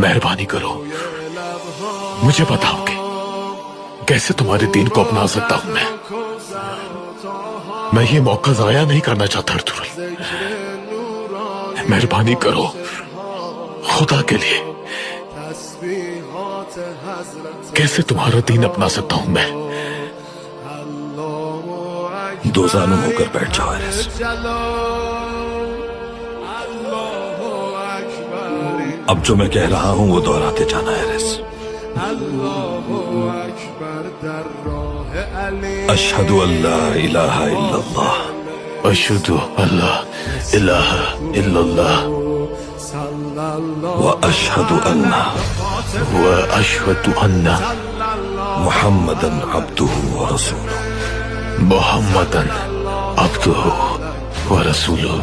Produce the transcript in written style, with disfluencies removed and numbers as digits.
मेहरबानी करो, मुझे बताओगे कैसे तुम्हारे दीन को अपना सकता हूं मैं ये मौका जाया नहीं करना चाहता अर्तुगरुल। मेहरबानी करो खुदा के लिए, कैसे तुम्हारा दीन अपना सकता हूं मैं। दो जानू होकर बैठ जाओ एरिस। अब जो मैं कह रहा हूं वो दोहराते जाना एरिस। अशहदु अल्ला इलाहा इल्लल्लाह, अशहदु अल्ला इलाहा इल्लल्लाह, व अशहदु अन्ना मुहम्मदन अब्दुहु व रसूलुहु, मुहम्मदन अब्दुहु व रसूलुहु।